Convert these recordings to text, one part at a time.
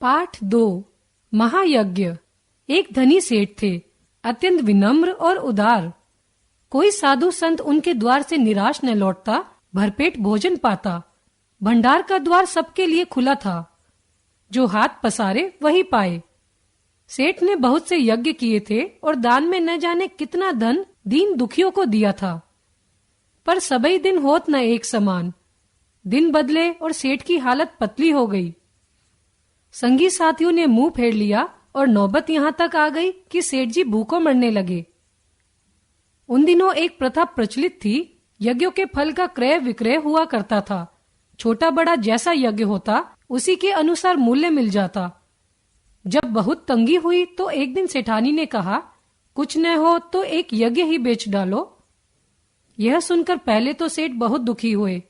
पाठ 2। महायज्ञ। एक धनी सेठ थे, अत्यंत विनम्र और उदार। कोई साधु संत उनके द्वार से निराश न लौटता, भरपेट भोजन पाता। भंडार का द्वार सबके लिए खुला था, जो हाथ पसारे वही पाए। सेठ ने बहुत से यज्ञ किए थे और दान में न जाने कितना धन दीन दुखियों को दिया था, पर सबई दिन होत न एक समान। दिन बदले और सेठ की हालत पतली हो गई। संगी साथियों ने मुंह फेर लिया और नौबत यहां तक आ गई कि सेठ जी भूखों मरने लगे। उन दिनों एक प्रथा प्रचलित थी, यज्ञों के फल का क्रय विक्रय हुआ करता था। छोटा बड़ा जैसा यज्ञ होता उसी के अनुसार मूल्य मिल जाता। जब बहुत तंगी हुई तो एक दिन सेठानी ने कहा, कुछ न हो तो एक यज्ञ ही बेच डालो। यह सुनकर पहले तो सेठ बहुत दुखी हुए,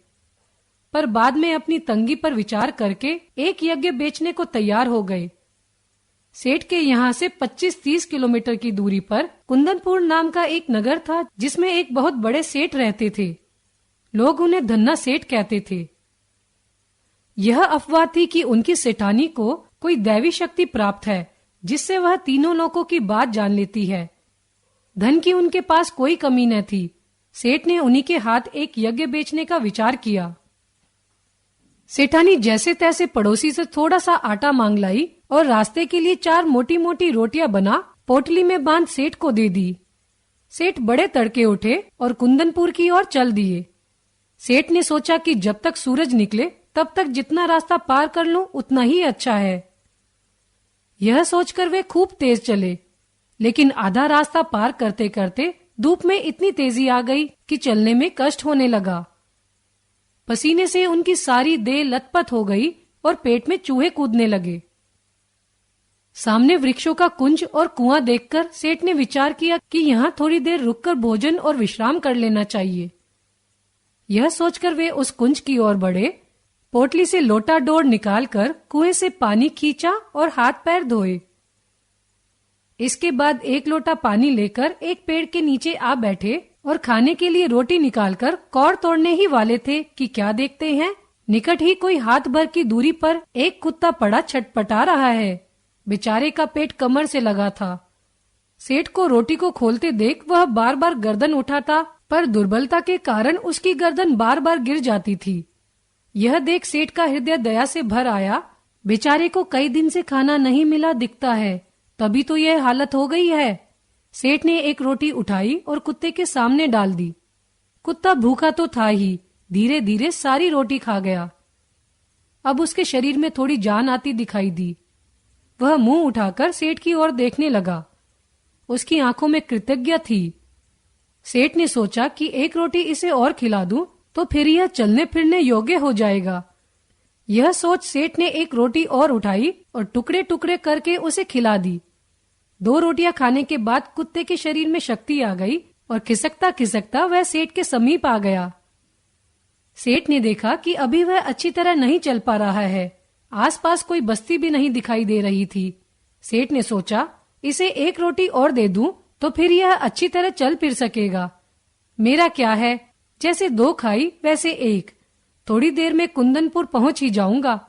पर बाद में अपनी तंगी पर विचार करके एक यज्ञ बेचने को तैयार हो गए। सेठ के यहाँ से 25-30 किलोमीटर की दूरी पर कुंदनपुर नाम का एक नगर था, जिसमें एक बहुत बड़े सेठ रहते थे। लोग उन्हें धन्ना सेठ कहते थे। यह अफवाह थी कि उनकी सेठानी को कोई दैवी शक्ति प्राप्त है, जिससे वह तीनों लोगों की बात जान लेती है। धन की उनके पास कोई कमी न थी। सेठ ने उन्हीं के हाथ एक यज्ञ बेचने का विचार किया। सेठानी जैसे तैसे पड़ोसी से थोड़ा सा आटा मांग लाई और रास्ते के लिए 4 मोटी मोटी रोटियां बना पोटली में बांध सेठ को दे दी। सेठ बड़े तड़के उठे और कुंदनपुर की ओर चल दिए। सेठ ने सोचा कि जब तक सूरज निकले तब तक जितना रास्ता पार कर लूं उतना ही अच्छा है। यह सोचकर वे खूब तेज चले, लेकिन आधा रास्ता पार करते करते धूप में इतनी तेजी आ गई कि चलने में कष्ट होने लगा। पसीने से उनकी सारी देह लथपथ हो गई और पेट में चूहे कूदने लगे। सामने वृक्षों का कुंज और कुआं देखकर सेठ ने विचार किया कि यहाँ थोड़ी देर रुककर भोजन और विश्राम कर लेना चाहिए। यह सोचकर वे उस कुंज की ओर बढ़े। पोटली से लोटा डोर निकालकर कुएं से पानी खींचा और हाथ पैर धोए। इसके बाद एक लोटा पानी लेकर एक पेड़ के नीचे आ बैठे और खाने के लिए रोटी निकालकर कौर तोड़ने ही वाले थे कि क्या देखते हैं, निकट ही कोई हाथ भर की दूरी पर एक कुत्ता पड़ा छटपटा रहा है। बेचारे का पेट कमर से लगा था। सेठ को रोटी को खोलते देख वह बार बार गर्दन उठाता, पर दुर्बलता के कारण उसकी गर्दन बार बार गिर जाती थी। यह देख सेठ का हृदय दया से भर आया। बेचारे को कई दिन से खाना नहीं मिला दिखता है, तभी तो यह हालत हो गई है। सेठ ने एक रोटी उठाई और कुत्ते के सामने डाल दी। कुत्ता भूखा तो था ही, धीरे धीरे सारी रोटी खा गया। अब उसके शरीर में थोड़ी जान आती दिखाई दी। वह मुंह उठाकर सेठ की ओर देखने लगा। उसकी आंखों में कृतज्ञता थी। सेठ ने सोचा कि एक रोटी इसे और खिला दूं तो फिर यह चलने फिरने योग्य हो जाएगा। यह सोच सेठ ने एक रोटी और उठाई और टुकड़े टुकड़े करके उसे खिला दी। 2 रोटियां खाने के बाद कुत्ते के शरीर में शक्ति आ गई और खिसकता खिसकता वह सेठ के समीप आ गया। सेठ ने देखा कि अभी वह अच्छी तरह नहीं चल पा रहा है। आसपास कोई बस्ती भी नहीं दिखाई दे रही थी। सेठ ने सोचा, इसे एक रोटी और दे दूं तो फिर यह अच्छी तरह चल फिर सकेगा। मेरा क्या है, जैसे 2 खाई वैसे 1, थोड़ी देर में कुंदनपुर पहुंच ही जाऊंगा।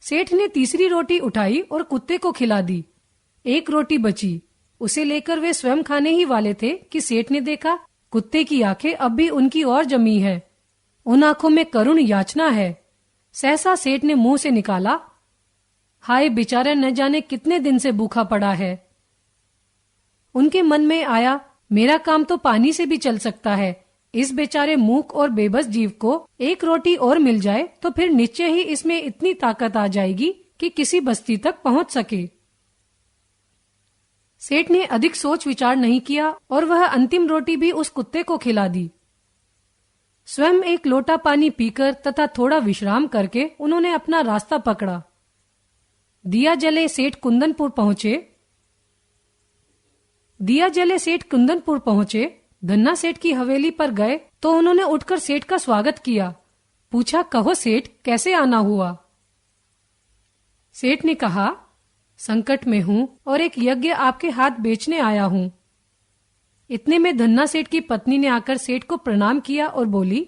सेठ ने तीसरी रोटी उठाई और कुत्ते को खिला दी। 1 रोटी बची, उसे लेकर वे स्वयं खाने ही वाले थे कि सेठ ने देखा कुत्ते की आंखें अब भी उनकी ओर जमी है। उन आंखों में करुण याचना है। सहसा सेठ ने मुंह से निकाला, हाय बेचारा न जाने कितने दिन से भूखा पड़ा है। उनके मन में आया, मेरा काम तो पानी से भी चल सकता है। इस बेचारे मूक और बेबस जीव को 1 रोटी और मिल जाए तो फिर निश्चय ही इसमें इतनी ताकत आ जाएगी कि किसी बस्ती तक पहुंच सके। सेठ ने अधिक सोच विचार नहीं किया और वह अंतिम रोटी भी उस कुत्ते को खिला दी। स्वयं एक लोटा पानी पीकर तथा थोड़ा विश्राम करके उन्होंने अपना रास्ता पकड़ा। दिया जले सेठ कुंदनपुर पहुंचे। धन्ना सेठ की हवेली पर गए तो उन्होंने उठकर सेठ का स्वागत किया। पूछा, कहो सेठ, कैसे आना हुआ? सेठ ने कहा, संकट में हूं और एक यज्ञ आपके हाथ बेचने आया हूं। इतने में धन्ना सेठ की पत्नी ने आकर सेठ को प्रणाम किया और बोली,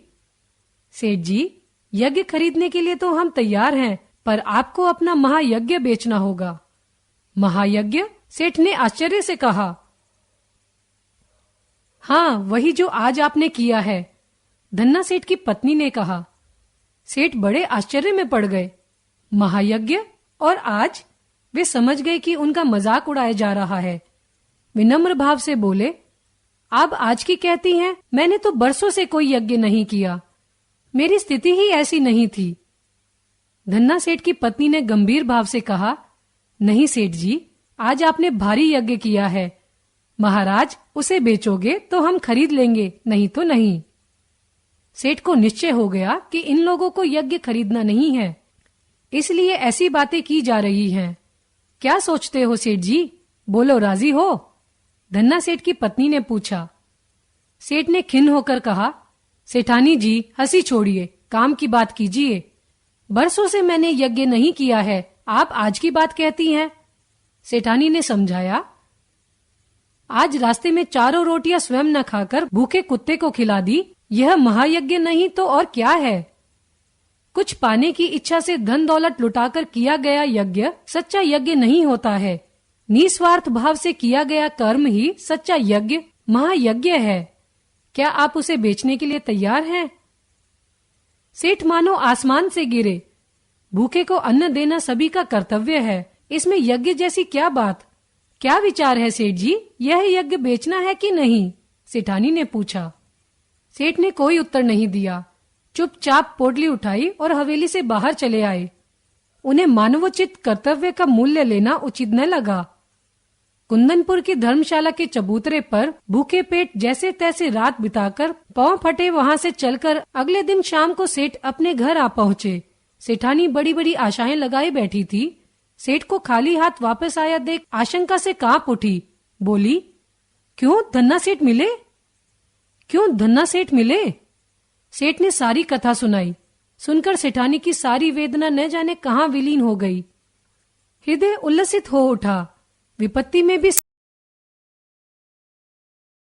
सेठ जी, यज्ञ खरीदने के लिए तो हम तैयार हैं, पर आपको अपना महायज्ञ बेचना होगा। महायज्ञ? सेठ ने आश्चर्य से कहा। हाँ, वही जो आज आपने किया है, धन्ना सेठ की पत्नी ने कहा। सेठ बड़े आश्चर्य में पड़ गए। महायज्ञ और आज? वे समझ गए कि उनका मजाक उड़ाया जा रहा है। विनम्र भाव से बोले, आप आज की कहती हैं? मैंने तो बरसों से कोई यज्ञ नहीं किया, मेरी स्थिति ही ऐसी नहीं थी। धन्ना सेठ की पत्नी ने गंभीर भाव से कहा, नहीं सेठ जी, आज आपने भारी यज्ञ किया है। महाराज, उसे बेचोगे तो हम खरीद लेंगे, नहीं तो नहीं। सेठ को निश्चय हो गया कि इन लोगों को यज्ञ खरीदना नहीं है, इसलिए ऐसी बातें की जा रही हैं। क्या सोचते हो सेठ जी? बोलो, राजी हो? धन्ना सेठ की पत्नी ने पूछा। सेठ ने खिन्न होकर कहा, सेठानी जी, हंसी छोड़िए, काम की बात कीजिए। बरसों से मैंने यज्ञ नहीं किया है, आप आज की बात कहती हैं। सेठानी ने समझाया, आज रास्ते में 4 रोटियां स्वयं न खाकर भूखे कुत्ते को खिला दी, यह महायज्ञ नहीं तो और क्या है? कुछ पाने की इच्छा से धन दौलत लुटाकर किया गया यज्ञ सच्चा यज्ञ नहीं होता है। निस्वार्थ भाव से किया गया कर्म ही सच्चा यज्ञ, महायज्ञ है। क्या आप उसे बेचने के लिए तैयार हैं? सेठ मानो आसमान से गिरे। भूखे को अन्न देना सभी का कर्तव्य है, इसमें यज्ञ जैसी क्या बात? क्या विचार है सेठ जी, यह यज्ञ बेचना है कि नहीं? सेठानी ने पूछा। सेठ ने कोई उत्तर नहीं दिया, चुपचाप पोटली उठाई और हवेली से बाहर चले आए। उन्हें मानवोचित कर्तव्य का मूल्य लेना उचित न लगा। कुंदनपुर की धर्मशाला के चबूतरे पर भूखे पेट जैसे तैसे रात बिताकर पांव फटे वहां से चलकर अगले दिन शाम को सेठ अपने घर आ पहुंचे। सेठानी बड़ी बड़ी आशाएं लगाए बैठी थी। सेठ को खाली हाथ वापस आया देख आशंका से कांप उठी। बोली, क्यों धन्ना सेठ मिले? क्यों धन्ना सेठ मिले? सेठ ने सारी कथा सुनाई। सुनकर सेठानी की सारी वेदना न जाने कहां विलीन हो गई। हृदय उल्लसित हो उठा। विपत्ति में भी